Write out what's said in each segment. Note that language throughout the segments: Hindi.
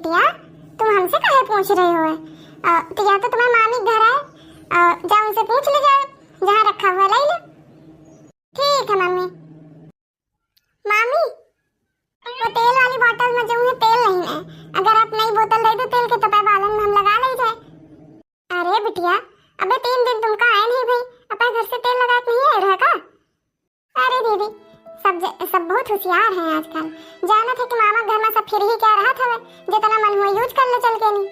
बिटिया, तुम हमसे काहे पूछ रही हो? तो या तो तुम्हारी मामी घर है, जाओ उनसे पूछ ले, जाओ जहाँ रखा हुआ ले लो। ठीक है मम्मी। मामी, वो तेल वाली बोतल में जो है तेल नहीं है, अगर आप नई बोतल दे दो तेल के तो बालन में हम लगा ले जाए। अरे बिटिया, अबे 3 दिन तुमका आए नहीं भाई, अपने घर से तेल लगा के नहीं आए रहा का? अरे दीदी, सब बहुत होशियार हैं आजकल। जाना था कि मामा घर में सब फिर ही क्या रहा था, जितना मन हुआ यूज कर ले चल के नहीं।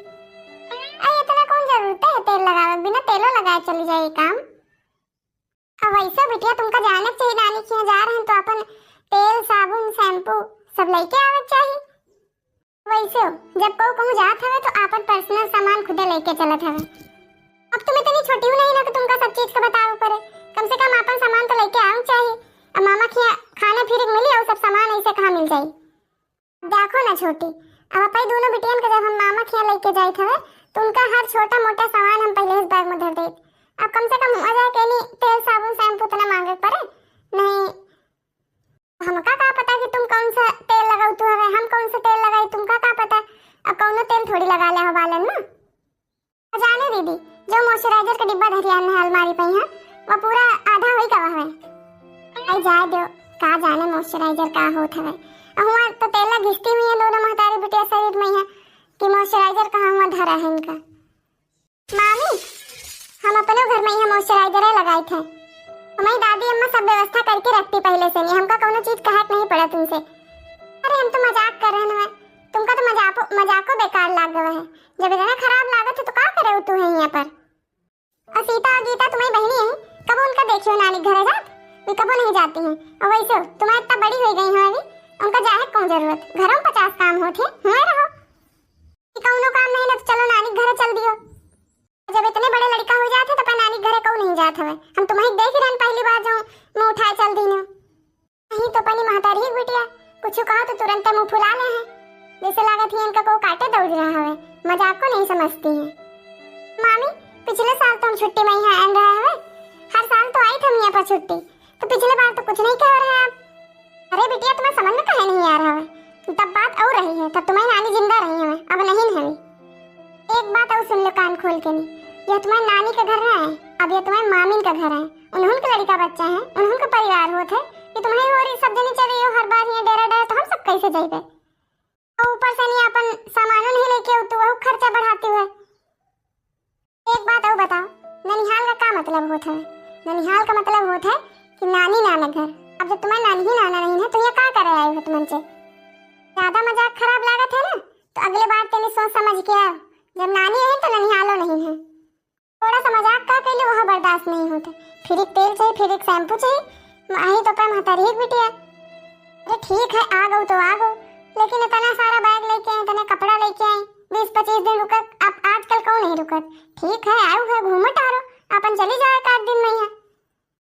अरे इतना कौन जरूरत है तेल लगावे, बिना तेलों लगाए चली जाए काम। अब वैसे बिटिया तुमका जाने चाहिए, नानी के यहाँ जा रहे हैं तो अपन तेल साबुन शैम्पू सब लेके आवे चाहिए। वैसे जब को कहूँ जात हवे तो अपन पर्सनल सामान खुदे लेके चलत हवे। अब तुम इतनी छोटी हो नहीं ना कि तुमका सब चीज का बताओ पड़े, कम से कम अपन सामान तो लेके आऊं चाहिए। अब मामा के खाने फिर मिली और सब सामान ऐसे कहाँ मिल जाई। देखो ना छोटी, अब अपन दोनों बिटियन के जब हम मामा के यहाँ लेके जाए थे तो उनका हर छोटा मोटा सामान हम पहले इस बैग में धर देते। अब कम से कम मजा के नहीं तेल साबुन शैम्पू इतना मांगे पड़े नहीं। हमका क्या पता कि तुम कौन सा तेल लगाऊ तू हवे, हम कौन सा तेल लगाई तुमका क्या पता। अब कौनो तेल थोड़ी लगा ले हो बालन में। जाने दीदी, जो मॉइस्चराइजर का डिब्बा धरियान है अलमारी पे है वो पूरा आधा होई का है। आई जा दो, का जाने मॉइस्चराइजर का होत हवे। हुआ तो तेल घिसती हुई है दोनों महतारी बिटिया शरीर में है कि मॉइस्चराइजर कहाँ हुआ धरा है इनका। मामी, हम अपने घर में ही मॉइस्चराइजर लगाए थे। हमारी दादी अम्मा सब व्यवस्था करके रखती पहले से, नहीं हमका कोनो चीज कहत नहीं पड़ा तुमसे। अरे हम तो मजाक कर रहे हैं, तुमका तो मजाको बेकार लाग गया है। जब इतना खराब लागत है तो क्या करे तू है यहाँ पर। और सीता और गीता तुम्हारी बहनी है, कब उनका देखियो नानी घर जात, वे कबो नहीं जाती हैं। और वैसे तुम्हारी इतना बड़ी हो गई हो अभी, उनका जाए कौन जरूरत, घरों में 50 काम होते हुए रहो। कौनो काम नहीं ना तो चलो नानी घर चल दियो। जब इतने बड़े लड़का हो जाते तो नानी घर क्यों नहीं जात हवे। हम तुम्हारी देख रहे पहली बार जो मुंह उठाए चल दी न। नहीं तो अपनी महतारी ही बिटिया कुछ कहा तो तुरंत मुंह फुला ले है, जैसे लागत है इनका को काटे दौड़ रहा हवे, मजाक को नहीं समझती है। मामी, पिछले साल तो हम छुट्टी में यहाँ आन रहे हवे, हर साल तो आई थे यहाँ पर छुट्टी, तो पिछले बार तो कुछ नहीं कह रहे आप। अरे बिटिया तुम्हें समझ में कहे नहीं आ रहा है, तब बात और रही है, तब तुम्हारी नानी जिंदा रही है, अब नहीं है। एक बात और सुन लो कान खोल के, नहीं यह तुम्हारी नानी का घर है, अब यह तुम्हारी मामी का घर है। उन्होंने लड़का बच्चा है, उन्होंने परिवार होते है कि तुम्हारी और सब जनी चली हो हर बार ये डेरा डेरा, तो हम सब कैसे जाइबे। और ऊपर से नहीं अपन सामानों नहीं लेके हो तो वह खर्चा बढ़ाते हुए। एक बात और बताओ, ननिहाल का क्या मतलब होता है? ननिहाल का मतलब होता है कि नानी नाना घर। अब जब तुम्हारी नानी ही नाना नहीं है तो ये क्या कर रहे हो तुम हमसे? ज्यादा मजाक खराब लागत है ना, तो अगले बार तेने सोच समझ के आओ, जब नानी है तो ननिहालो नहीं है। थोड़ा सा मजाक का के लिए वह बर्दाश्त नहीं होता। फिर एक तेल चाहिए, फिर एक शैम्पू चाहिए, माही तो पर महतारी एक बिटिया। अरे ठीक है आ गो तो आ गो, लेकिन इतना सारा बैग लेके आए, इतना कपड़ा लेके आए, 20-25 दिन रुकत, अब आजकल कौन नहीं रुकत। ठीक है आऊ है घूमट आरो, अपन चली जाए 1 दिन में यहाँ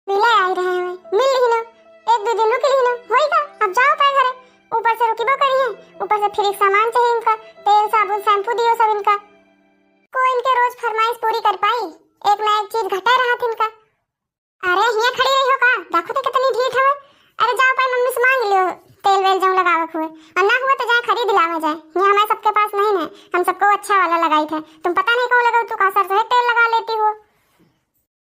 मिले आई रहे हैं, मिल ही लो 1-2 दिन रुक ही लो होएगा। अब जाओ पे घरे, ऊपर से रुकिबो करिए, ऊपर से फिर एक सामान चाहिए इनका, तेल साबुन शैम्पू दियो सब इनका। कोई इनके रोज फरमाइश पूरी कर पाई, एक ना एक चीज घटा रहा था इनका। अरे यहाँ खड़ी रही हो का, देखो तो कितनी ढीठ है। अरे जाओ पे मम्मी से मांग लियो तेल वेल जाऊं लगावक हुए, और ना हुआ तो जाए खरीद लावा जाए। यहाँ हमारे सबके पास नहीं है, हम सबको अच्छा वाला लगाई थे, तुम पता नहीं कौन लगाओ, तू का सर से तेल लगा लेती हो।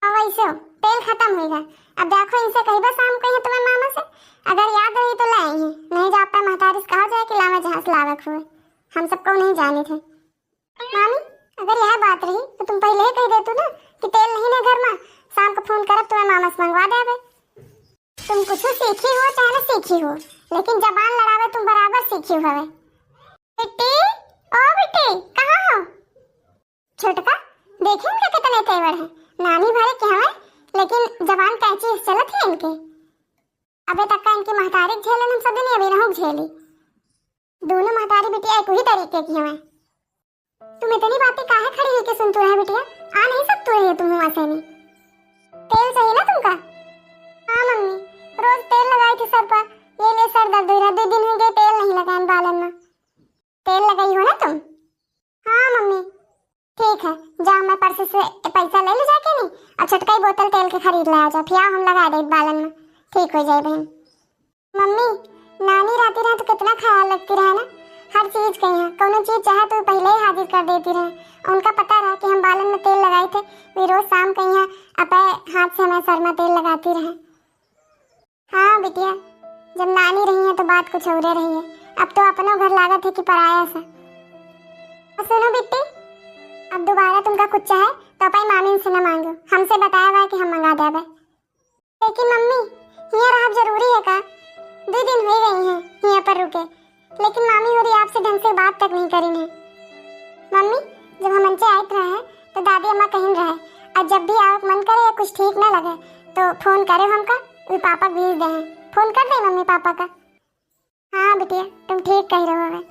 अब वैसे तेल खत्म होगा। अब देखो इनसे कहीं बस शाम को तुम्हारे मामा से अगर याद रही तो लाए हैं, नहीं जा पे महतारी से कहा जाए कि लावा जहां लावक हुए, हम सबको नहीं जाने थे। मामी अगर यह बात रही तो तुम पहले ही कह देते ना कि तेल नहीं है घर में, शाम को फोन करब तुम्हें मामा से मंगवा देवे। तुम कुछ सीखी हो चाहे न सीखी हो, लेकिन जबान लड़ावे तुम बराबर सीखी हो। बिट्टी, ओ बिट्टी कहाँ हो? छोटका देखे इनके कितने तेवर हैं, नानी भरे क्या है, लेकिन जबान कैची चलत है इनके। अबे तक का इनकी महतारी झेलन हम सब नहीं अभी रहूं झेली। दोनों महतारी बिटिया एक ही तरीके की हैं। तुम इतनी बातें काहे खड़ी होके सुनते हो बिटिया, आ नहीं सकते हो तुम वहां से नहीं। तेल चाहिए ना तुमका? हाँ मम्मी, रोज तेल लगाई थी सर पर, ये ले सर दर्द हो रहा, 2 दिन हो गए तेल नहीं लगाए बालन में। तेल लगाई हो ना तुम? हाँ मम्मी। ठीक है जाओ, मैं पर्स से पैसा ले लो जाके नहीं, और छटका बोतल तेल के खरीद लाया जाओ, फिर हम लगा दे बालन में, ठीक हो जाए बहन। मम्मी नानी राती रात कितना ख्याल रखती रहे ना, हर चीज के यहाँ कोनो चीज चाहे तो पहले ही हाजिर कर देती रहे। और उनका पता रहा कि हम बालन में तेल लगाए थे, वे रोज शाम के यहाँ अपने हाथ से हमें सर में तेल लगाती रहे। हाँ बिटिया, जब नानी रही है तो बात कुछ और रही है। अब तो अपनों घर लागत है कि पराया सा। और सुनो बिट्टी, अब दोबारा तुमका कुछ चाहे तो अपनी मामी से न मांगो, हमसे बताया हुआ कि हम मंगा देवे। लेकिन मम्मी यहाँ रहब जरूरी है का? 2 दिन हो गई हैं यहाँ पर रुके, लेकिन मामी होरी आपसे ढंग से बात तक नहीं करी है। मम्मी जब हम अंचे आए रहे तो दादी अम्मा कहीं रहे, और जब भी आओ मन करे या कुछ ठीक ना लगे तो फोन करे हमका, वे पापा भेज दे हैं। फोन कर दे मम्मी पापा का। हाँ बिटिया तुम ठीक कह रहे हो।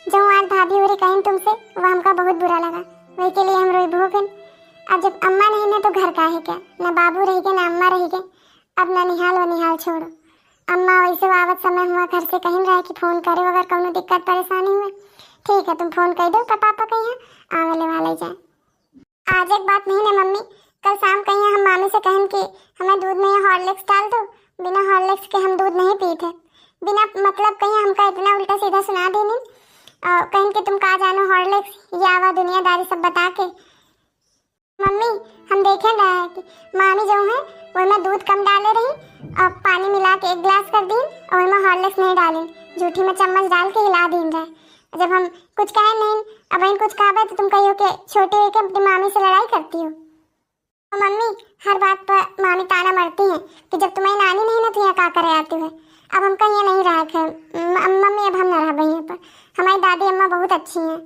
जो आज भाभी हो रही कहीं तुमसे, वह हमका बहुत बुरा लगा, वही के लिए हम रोई भूखन। अब जब अम्मा नहीं ना तो घर का है क्या, ना बाबू रहेगे ना अम्मा रहेगे। अब ना निहाल व निहाल छोड़ो। अम्मा वैसे आवत समय हुआ घर से कहीं रहे कि फोन करे अगर कोनो दिक्कत परेशानी हुए। ठीक है तुम फोन कर दो, पापा कहीं आने वाले जाए। आज एक बात नहीं ना मम्मी, कल शाम कहीं हम मामी से कहें कि हमें दूध में हॉर्लिक्स डाल दो। बिना हॉर्लिक्स के हम दूध नहीं पीते। बिना मतलब कहीं हमका इतना उल्टा सीधा सुना देने और कहीं कि तुम कहा जानो हॉर्लिक्स या आवा दुनियादारी सब बता के। मम्मी हम देखे रहे हैं कि मामी जो है वो में दूध कम डाले रही और पानी मिला के 1 गिलास कर दी और में हॉर्लिक्स नहीं डाली, झूठी में चम्मच डाल के हिला दी रहे। जब हम कुछ कहे नहीं, अब इन कुछ कहा तो तुम कहियो कि छोटी हो के अपनी मामी से लड़ाई करती हो। और मम्मी हर बात पर मामी ताना मारती हैं कि जब तुम्हारी नानी नहीं ना तो यहाँ क्या करे आती है। अब हम कहीं नहीं रहा है मम्मी, अब हम न रह यहाँ पर। हमारी दादी अम्मा बहुत अच्छी हैं।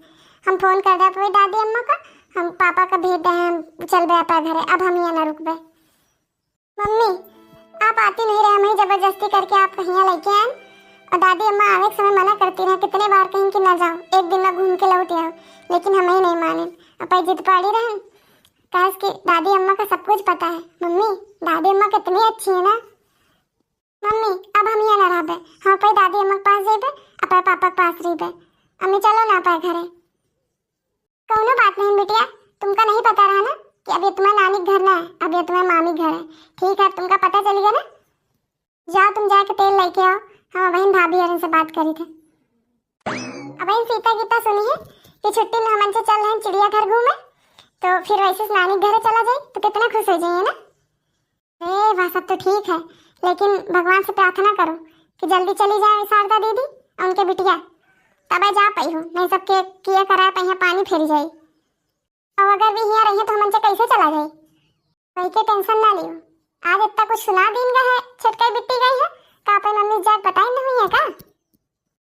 हम फोन कर दे अपनी दादी अम्मा का, हम पापा का भेज दे, हम चल गए अपना घर। अब हम यहाँ ना रुक गए। मम्मी आप आती नहीं रहे, हमें जबरदस्ती करके आप कहीं लेके आए और दादी अम्मा आने के समय मना करती रहे। कितने बार कहीं कि ना जाओ, एक दिन में घूम के लौट आओ, लेकिन हमें ही नहीं माने। अपनी जिद पाड़ी रहे कहा कि दादी अम्मा का सब कुछ पता है। मम्मी दादी अम्मा कितनी अच्छी है ना। मम्मी अब हम यहाँ ना रहे, हम अपनी दादी अम्मा के पास जाइबे, अपने पापा के पास रहिबे। अम्मी चलो ना अपने घरे। कौनो बात नहीं बिटिया, तुमका नहीं पता रहा ना कि अब ये तुम्हारे नानी घर ना है, अब ये तुम्हारे मामी घर है। ठीक है तुमका पता चल गया ना। जाओ तुम जाके तेल लेके आओ, हम बहन भाभी और से बात करी थे। अब इन सीता गीता सुनी है कि छुट्टी में हम चल रहे हैं चिड़ियाघर घूमे, तो फिर वैसे नानी घर चला जाए तो कितना खुश हो जाइए ना। वह सब तो ठीक है, लेकिन भगवान से प्रार्थना करो कि जल्दी चली जाए शारदा दीदी और उनके बिटिया, तब जा पाई हो, नहीं सबके किया करा पे यहाँ पानी फेरी जाए। और अगर भी यहाँ रही तो हम कैसे चला जाए, वही के टेंशन ना लियो। आज इतना कुछ सुना दिन का है, छटकाई बिट्टी गई है का पे मम्मी जात बताई नहीं हुई है का?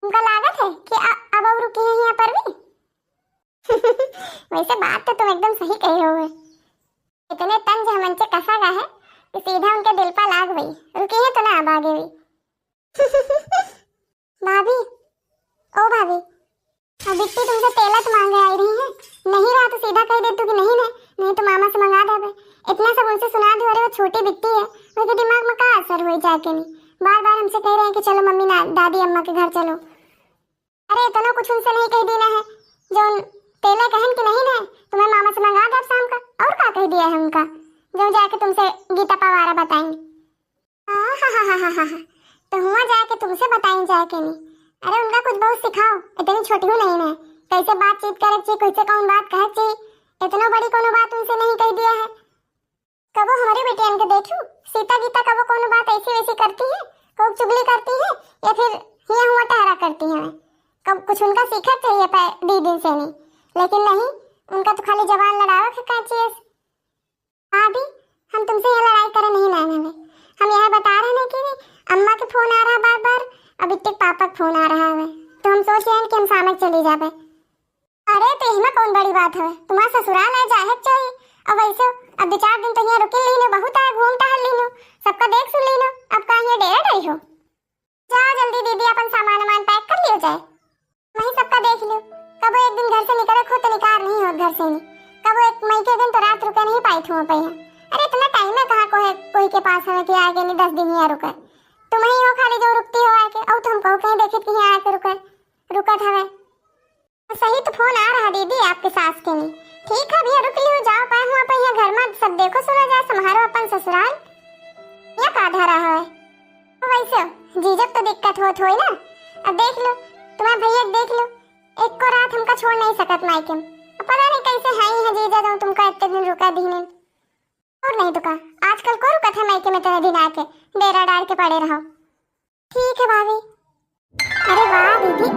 उनका लागत है कि अब और रुकी है यहाँ पर भी। वैसे बात तो तुम एकदम सही कही हो। इतने तंज हमन से कसा गया है कि सीधा उनके दिल पर लाग गई, रुकी है तो ना अब आगे हुई। भाभी ओ भाभी, बिट्टी तुमसे तेलत मांगे आई रही है, नहीं रहा तो सीधा कह दे तू कि नहीं तो मामा से मंगा दे। इतना सब उनसे सुना दो। अरे वो छोटी बिट्टी है, उनके दिमाग में क्या असर हुई जाके नहीं, बार बार हमसे कह रहे हैं कि चलो मम्मी दादी अम्मा के घर चलो। अरे इतना कुछ उनसे नहीं कह देना है, जो तेला कहन कि नहीं ना तुम्हें मामा से मंगा दे शाम का, और क्या कह दिया है उनका जो जाके तुमसे गीता पवारा बताएंगे। हाँ तो हुआ जाके तुमसे बताएं जाके नहीं। अरे उनका कुछ बहुत सिखाओ, इतनी छोटी हूँ नहीं मैं, कैसे बातचीत करे चाहिए, कैसे कौन बात कहे चाहिए, इतना बड़ी कोनो बात उनसे नहीं कह दिया है। कबो हमारी बेटियां के देखूं सीता गीता कबो कोनो बात ऐसी वैसी करती है, खूब चुगली करती है या फिर हिया हुआ टहरा करती है। कब कुछ उनका सीखा चाहिए दीदी से नहीं, लेकिन नहीं, उनका तो खाली जवान लड़ावा का चीज। भाभी हम तुमसे ये लड़ाई करे नहीं लाने में, हम यह बता रहे हैं कि अम्मा के फोन आ रहा है बार बार, अब इतने पापा का फोन आ रहा है, तो हम सोच रहे हैं कि हम सामने चली जावे। अरे तो इसमें कौन बड़ी बात है, तुम्हारा ससुराल है जाहे चाहिए। अब वैसे अब 2-4 दिन तो यहाँ रुके लीनो, बहुत है घूम टहल लीनो, सबका देख सुन लीनो, अब कहाँ ये डेरा रही हो। जाओ जल्दी दीदी अपन सामान पैक कर लियो जाए, वही सबका देख लियो। कब एक दिन घर से निकले खुद तो निकाल नहीं हो घर से नहीं, कब एक मई के दिन तो रात रुके नहीं पाई थी पहिया। अरे इतना टाइम है कहाँ को है कोई के पास है कि आगे नहीं 10 दिन यहाँ रुके, तुम ही हो खाली जो रुकती हो आके, और तुम कहो कहीं देखे कि यहाँ आके रुकत हवे। सही तो फोन आ रहा दीदी आपके सास के नहीं, ठीक है भैया रुक लियो, जाओ पाए हुआ पे घर में सब देखो सुना जाए, संभालो अपन ससुराल, ये का धरा है। वैसे जीजब तो दिक्कत होत होई ना, अब देख लो तुम्हारे भैया के देख लो, एक को रात हमका छोड़ नहीं सकत मायके में। पता नहीं कैसे है ही है जीजा जाऊं तुमका इतने दिन रुका दीने। और नहीं तो का आजकल को रुका था मायके में तेरे दिन आके डेरा डाल के पड़े रहो। ठीक है भाभी। अरे वाह दीदी,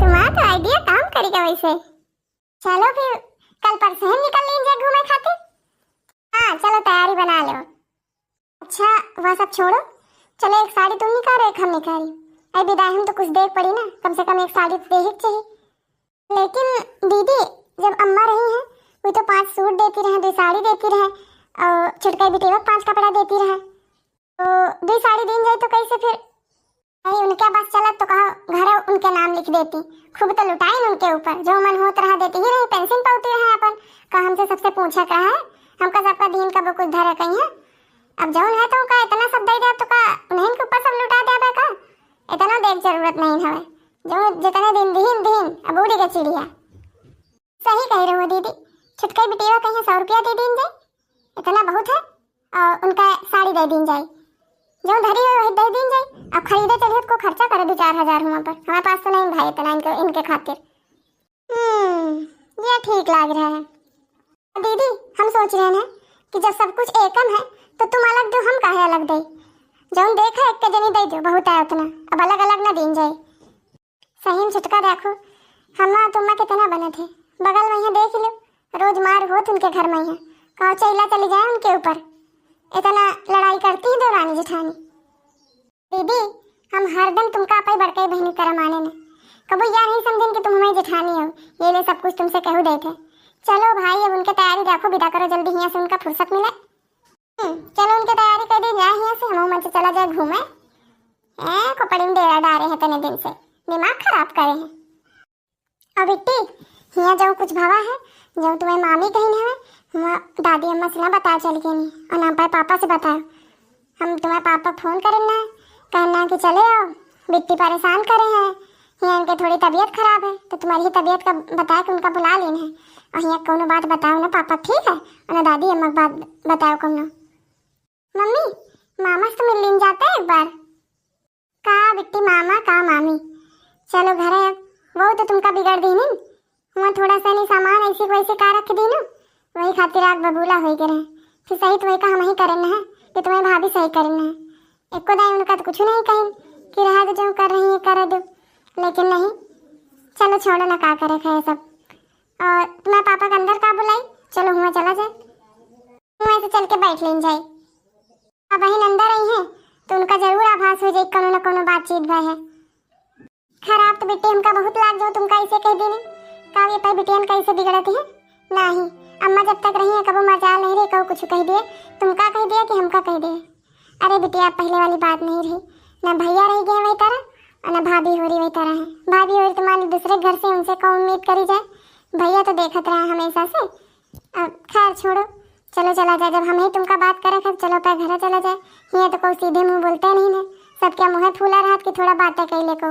तुम्हारा तो आइडिया काम करेगा वैसे। चलो फिर कल परसों ही निकल लेंगे घूमे खातिर। हाँ चलो तैयारी बना लो। अच्छा वह सब छोड़ो, चलो एक साड़ी तुम निकालो एक हम निकाली। अरे विदाई हम तो कुछ देर पड़ी ना, कम से कम एक साड़ी तो देख चाहिए। लेकिन दीदी जब अम्मा रही हैं वो तो 5 सूट देती रहे, 2 साड़ी देती रहे और छुटकाई बेटी 5 कपड़ा देती रहे, तो 2 साड़ी दिन जाए तो कैसे फिर? अरे उनके पास चला तो कहो घर उनके नाम लिख देती, खूब तो लुटाई उनके ऊपर, जो मन होत रहा देती ही रही, पेंशन पाती रहे अपन का हमसे सबसे पूछा कहा है हमका सबका दिन का कुछ धरे कहीं है। अब जौन है तो का इतना सब दे दे तो का उन्हें के ऊपर सब लुटा दे का, इतना देख जरूरत नहीं है जो जितने दिन दिन अब उड़ी का चिड़िया। सही कह रहे हो दीदी, छुटकाई बिटिया कहीं 100 रुपया दे दीन जाए, इतना बहुत है। और उनका साड़ी दे दीन जाए, जो धरी हो वही दे दीन जाए। अब खरीदे चलिए को खर्चा करे 2-4 हजार हुआ पर, हमारे पास तो नहीं भाई इतना इनके खातिर। ये ठीक लग रहा है। दीदी हम सोच रहे हैं कि जब सब कुछ एकम है तो तुम अलग दो, हम काहे अलग दे? जो देखा एक के जनी दे दो, बहुत है उतना, अब अलग अलग ना दीन जाए। सही में छुटका देखो हम्मा तुम्मा कितना बने थे, बगल में यहाँ देख लो, रोज मार होत उनके घर में यहाँ कहो चैला चली जाए उनके ऊपर, इतना लड़ाई करती है देवरानी जेठानी। दीदी हम हरदम तुमका अपनी बड़कई बहनी तरह माने न, कबो यह नहीं समझें कि तुम हमारी जेठानी हो, ये ले सब कुछ तुमसे कहू दे थे। चलो भाई अब उनके तैयारी रखो, विदा करो जल्दी यहाँ से, उनका फुर्सत मिले। चलो उनकी तैयारी कर दी जाए यहाँ से, हम मन से चला जाए घूमे। खोपड़ी में डेरा डाले हैं तने दिन से, दिमाग खराब करे हैं। अब बिट्टी यहाँ जाओ कुछ भावा है, जब तुम्हें मामी कहीं है वहाँ दादी अम्मा से ना बता चल के नहीं, और ना पाए पापा से बताओ, हम तुम्हारे पापा फोन करना है, कहना कि चले आओ, बिट्टी परेशान करे हैं, यहाँ इनके थोड़ी तबीयत खराब है तो तुम्हारी ही तबीयत का बता के उनका बुला लेना है। और यहाँ कोनो बात बताओ ना पापा, ठीक है? और ना दादी अम्मा बात बताओ कोनो। मम्मी मामा से तो मिल लेन जाते हैं एक बार। का बिट्टी मामा का मामी, चलो घर है, वो तो तुमका बिगड़ दी नहीं, वहाँ थोड़ा सा नहीं सामान ऐसी वैसे का रख दी ना, वही खातिर आग बबूला हो गए रहे, फिर सही तो वही का हम ही करना है कि तुम्हें भाभी सही करना है। एक को दाई उनका तो कुछ नहीं कहीं कि रहा तो जो कर रही है कर दो, लेकिन नहीं, चलो छोड़ो ना का करे खाए सब। और तुम्हारे पापा का अंदर का बुलाई, चलो हुआ चला जाए, हुआ से चल के बैठ लेन जाए। अब बहन अंदर आई है तो उनका जरूर आभास हो जाए कोनो न कोनो बातचीत भय है। खराब तो बेटे हमका बहुत लाग जाओ तुमका ऐसे कह देने का, ये पर बेटियन कैसे बिगड़ती है? नहीं अम्मा जब तक रही है कबो मजाल नहीं रही, कहो कुछ कह दिए, तुमका कह दिया कि हमका कह दिए। अरे बिटिया पहले वाली बात नहीं रही, ना भैया रह गए वही तरह और ना भाभी हो रही वही तरह है। भाभी हो रही तुम्हारे दूसरे घर से, उनसे कौन उम्मीद करी जाए, भैया तो देखत रहे हमेशा से। अब खैर छोड़ो, चलो चला जाए, जब हम ही तुमका बात करे खब चलो पे घर चला जाए। यहाँ तो कोई सीधे मुँह बोलते नहीं ना, सबके मुँह फूला रहा कि थोड़ा बातें कह ले को,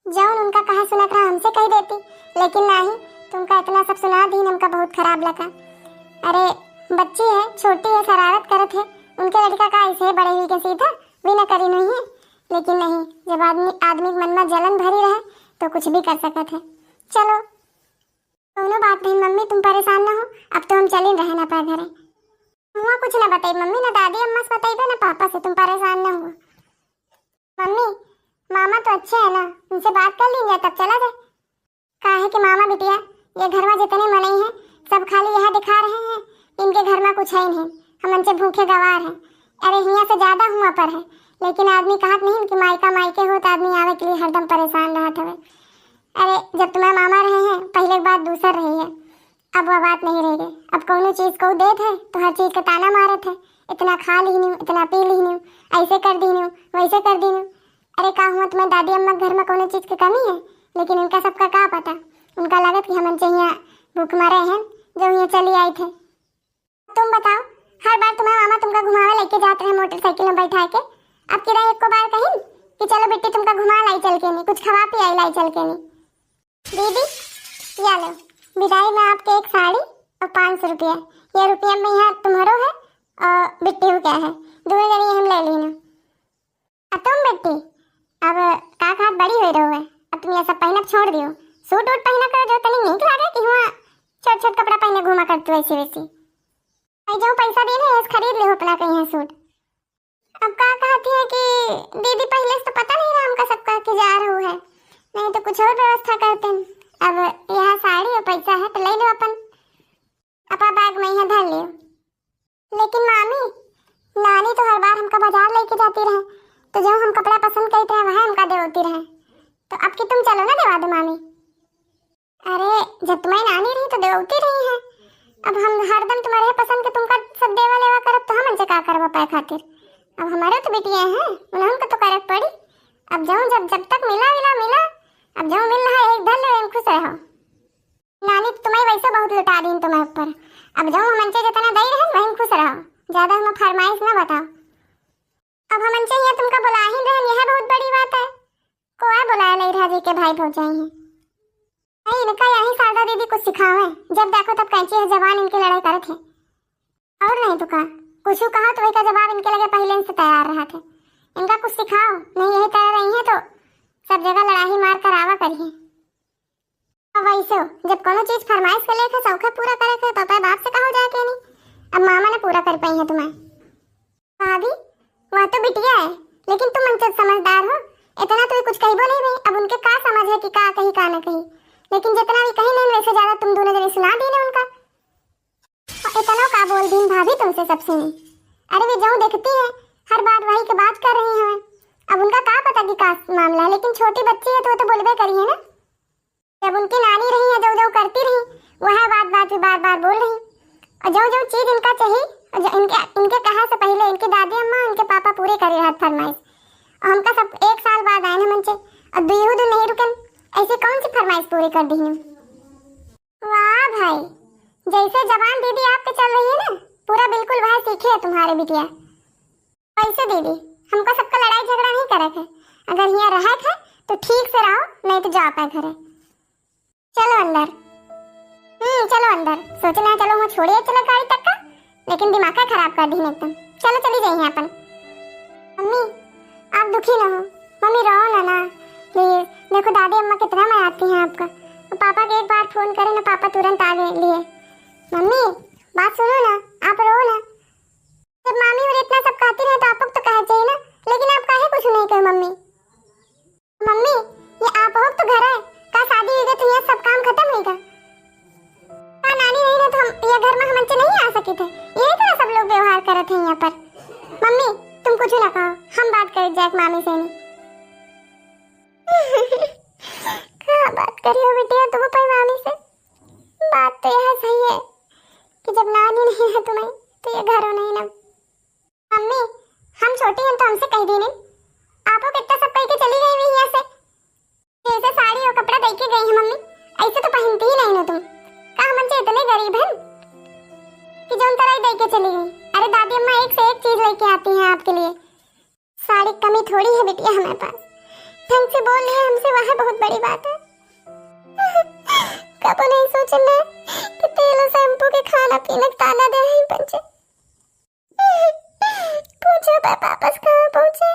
जौन उनका कहा सुना था हमसे कह देती, लेकिन नहीं, तुमका इतना सब सुना दी, हमका बहुत खराब लगा। अरे बच्ची है, छोटी है, शरारत करत है, उनके लड़का का ऐसे बड़े हुई के सीधा भी न करी नहीं है, लेकिन नहीं, जब आदमी मन में जलन भरी रहे तो कुछ भी कर सकत है। चलो दोनों बात नहीं मम्मी, तुम परेशान ना हो, अब तो हम चले रहे ना पा घरे। हुआ कुछ ना बताई मम्मी, ना दादी अम्मा से बताई ना पापा से, तुम परेशान ना हो। मम्मी मामा तो अच्छे है ना, उनसे बात कर लीजिए तब चला जाए। कहा है कि मामा बिटिया ये घर में जितने मनई हैं सब खाली यह दिखा रहे हैं, इनके घर में कुछ है नहीं, हम उनसे भूखे गवार हैं। अरे यहाँ से ज्यादा हुआ पर है, लेकिन आदमी कहत नहीं कि मायका मायके हो तो आदमी आवे के लिए हरदम परेशान रहत हवे। अरे जब तुम्हारे मामा रहे हैं पहले बात दूसर रही है, अब वह बात नहीं रह गई। अब कोनो चीज को देत है तो हर चीज का ताना मारत है, इतना खा ली नहीं, इतना पी ली नहीं, ऐसे कर दी नहीं, वैसे कर दी नहीं। अरे का हुआ तुम्हारी दादी अम्मा घर में कोनो चीज की कमी है, लेकिन उनका सबका क्या पता, उनका लगत कि हम यहाँ भूख मरे हैं जो यहाँ चली आई थे। तुम बताओ, हर बार तुम्हारा मामा तुमका घुमावे लेके जाते हैं मोटरसाइकिल में बैठा के, अब किरा एक को बार कहीं कि चलो बेटी तुमका घुमा लाई चल के नहीं, कुछ खवा पिया लाई चल के नहीं। दीदी या लो विदाई में आपके एक साड़ी और 500 रुपया, ये रुपया में यहाँ तुम्हारो है और बिट्टी हो क्या है, दोनों जनी हम ले लेना। अब तुम बेटी अब का खात बड़ी हो रहो है, अब तुम पहनब छोड़ दियो। सूट वूट पहना कर जो तनी नीक लागे कि हुआ छोट छोट कपड़ा पहने घुमा कर तू ऐसे वैसे। आई जो पैसा देने है खरीद ले अपना कहीं सूट। अब का कहती है कि दीदी पहले से तो पता नहीं रहा हमका सबका कि जा रहा है, नहीं तो कुछ और व्यवस्था करते हैं। अब यहाँ साड़ी और पैसा है तो ले लो अपन अपना बैग में यहाँ धर लियो। लेकिन मामी नानी तो हर बार हमका बाजार लेके जाती रहे, तो जो हम कपड़ा पसंद करते हैं वह हमका देवती रहे, तो अब कि तुम चलो ना देवा दो मामी। अरे जब तुम्हारी नानी रही तो देवती रही है, अब हम हरदम तुम्हारे पसंद के तुमका सब देवा लेवा करब तो हम उनसे का करब पाए खातिर। अब हमारे तो बेटियां हैं उन्हें तो करक पड़ी। अब जाऊं जब तक मिला अब जाऊं मिल रहा है एक धर लो खुश रहो। नानी तो तुम्हें वैसे बहुत लुटा दी तुम्हें ऊपर, अब जाऊं हम अंचे जितना दई रहे वहीं खुश रहो, ज्यादा हमें फरमाइश ना बताओ। अब हम अंचे यहाँ तुमका बुला ही रहे, यह बहुत बड़ी बात है। कोई बुलाया नहीं रहा जी के भाई भौजाई हैं, नहीं इनका यही शारदा दीदी कुछ सिखावे, जब देखो तब कैंची है जवान इनकी लड़ाई करते थे। और नहीं तो का कुछ कहा तो वही का जवाब इनके लगे पहले से तैयार रहा थे। इनका कुछ सिखाओ, नहीं यही तैयार रही है तो सब जगह लड़ाई मार कर आवा करिए। अब वैसे जब कोनो चीज फरमाइश कर लेखे सौखा पूरा करे थे तो अपने बाप से कहो जाए के नहीं, अब मामा ने पूरा कर पाई है तुम्हें। भाभी वह तो बिटिया है लेकिन तुम अंचल समझदार हो, इतना तो कुछ कही नहीं रही। अब उनके का समझ है कि का कही का न कही, लेकिन जितना भी कही नहीं वैसे ज्यादा तुम दोनों जने सुना दी ना उनका। इतना का बोल दी भाभी तुमसे सबसे नहीं। अरे वे जाऊं देखती है हर बात वही के बात कर रही हैं, अब उनका का पता कि का मामला है, लेकिन छोटी बच्ची है तो वो तो बोलबे करिए ना। जब उनकी नानी रही है जो करती रही वह बात पे बार बोल रही, और जो चीज इनका चाहिए इनके कहा से पहले इनकी दादी अम्मा इनके पापा पूरे करे हाथ फरमाइश, और हमका सब 1 साल बाद आए ना मंचे और बेहूद नहीं रुकन, ऐसे कौन सी फरमाइश पूरी कर दी है। वाह भाई जैसे जवान दीदी आपके चल रही है ना पूरा बिल्कुल वह सीखे है तुम्हारे बिटिया। वैसे दीदी हमको सबका लड़ाई झगड़ा नहीं करे थे, अगर यहाँ रहा है तो ठीक से रहो नहीं तो जाओ पाए घरे। चलो अंदर चलो अंदर, सोचना चलो वो छोड़िए चलो गाड़ी तक का, लेकिन दिमाग खराब कर दी एकदम। चलो चली जाइए अपन। मम्मी आप दुखी ना हो, मम्मी रो ना प्लीज, देखो दादी अम्मा कितना मैं आती हैं आपका, और पापा के एक बार फोन करे ना पापा तुरंत आ गए लिए। मम्मी बात सुनो ना, आप रो ना, जब मामी और इतना सब कहती रहे तो आपको तो कहा चाहिए ना, लेकिन आप काहे कुछ नहीं कहे। मम्मी मम्मी ये आप हो तो घर है का शादी हुई तो ये सब काम खत्म होगा का, नानी नहीं रहे तो हम ये घर में हम अच्छे नहीं आ सके थे, यही तरह सब लोग व्यवहार करते हैं यहाँ पर। मम्मी तुम कुछ ना कहो, हम बात करें जैक मामी से नहीं। क्या बात कर रही हो बेटिया तुम अपनी मामी से, बात तो यह सही है कि जब नानी नहीं है तुम्हें तो ये घर नहीं ना। मम्मी हम छोटी हैं तो हमसे कह दी नहीं, आपको कितना सब कह के चली गई हुई यहाँ से, जैसे साड़ी और कपड़ा दे के गई है मम्मी, ऐसे तो पहनती ही नहीं ना तुम, का हम इतने गरीब हैं कि जो तरह दे के चली गई। अरे दादी अम्मा एक से एक चीज लेके आती हैं आपके लिए, साड़ी कमी थोड़ी है बेटिया हमारे पास, ढंग से बोल रहे हैं हमसे वह बहुत बड़ी बात है। कब नहीं सोचा मैं कि तेल और शैम्पू के खाना पीने का ताना दे रहे हैं पंचे। पूछो पापा वापस कहाँ पहुँचे।